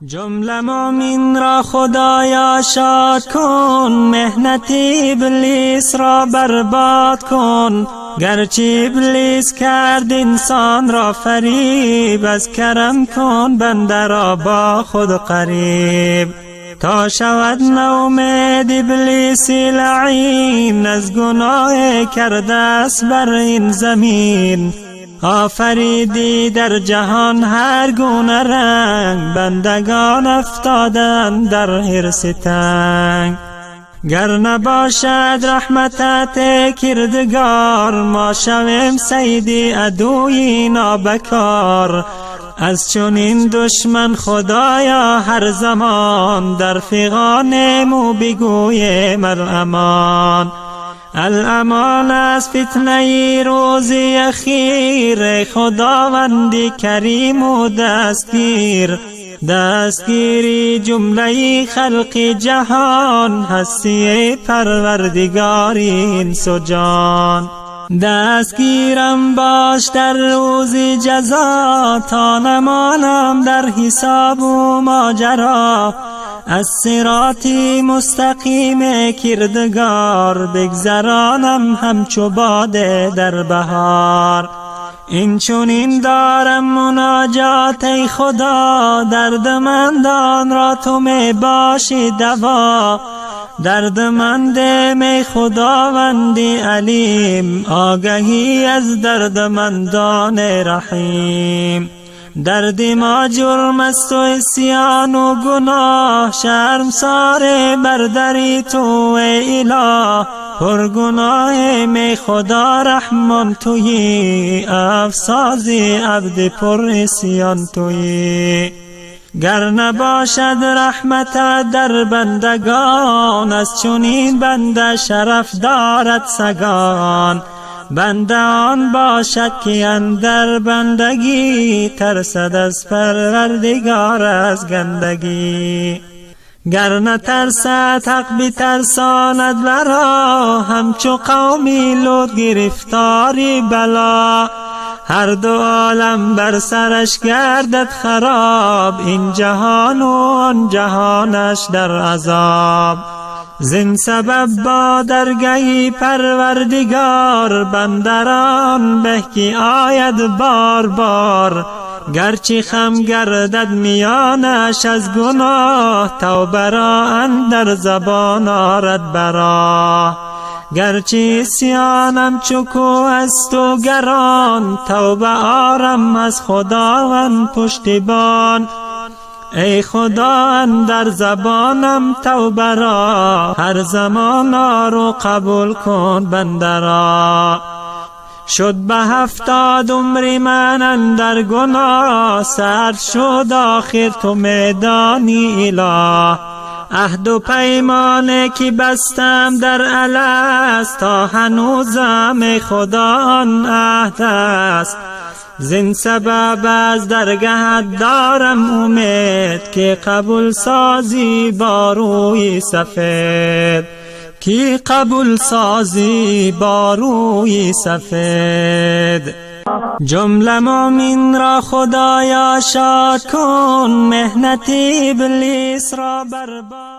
جمله مومن را خدایا شاد کن، محنت ابلیس را برباد کن. گرچه ابلیس کرد انسان را فریب، از کرم کن بنده را با خود قریب. تا شود ناامید ابلیس لعین، از گناه کرده است بر این زمین. آفریدی در جهان هر گونه رنگ، بندگان افتادند در حرص تنگ. گر نباشد رحمتت کردگار، ما شویم صید عدوی نابکار. از چنین دشمن خدایا هر زمان، در فغانیم و بگویم الامان. الامان از فتنه روز اخیر، خداوندی کریم و دستگیر. دستگیری جمله خلق جهان، هستی پروردگاری انس و جان. دستگیرم باش در روز جزا، تا نمانم در حساب و ماجرا. از صراطی مستقیم کردگار، بگذرانم همچو باده در بهار. این چنین دارم مناجات ای خدا، دردمندان را تو می باشی دوا. دردمند می خداوندی علیم، آگهی از دردمندان رحیم. درد ما جرم است و عصیان و گناه، شرمسار بر دری تو ای اله. پر گناه می خدا رحمان تویی، افسازی عبد پر عصیان تویی. گر نباشد رحمت در بندگان، از چنین بنده شرف دارد سگان. بنده آن باشد که اندر بندگی، ترسد از پروردگار از گندگی. گر نترسد حق بترساند ورا، همچو قومی لوط گرفتاری بلا. هر دو عالم بر سرش گردد خراب، این جهان و آن جهانش در عذاب. زین سبب با درگه پروردگار، بندران به که آید بار بار. گرچه خم گردد میانش از گناه، توبه را اندر زبان آرد براه. گرچه عصیانم چو کوه است و گران، توبه آرم از خداوند پشتیبان. ای خدا اندر زبانم توبه را، هر زمان آر و قبول کن بنده را. شد به 70 عمر من اندر گناه، سرد شد آخر تو میدانی اله. عهد و پیمانه که بستم در الست، تا هنوزم خدا آن عهد است. زین سبب از درگهت دارم امید، که قبول سازی با روی سفید. که قبول سازی با روی سفید. جمله مومن را خدایا شاد کن، محنت ابلیس را برباد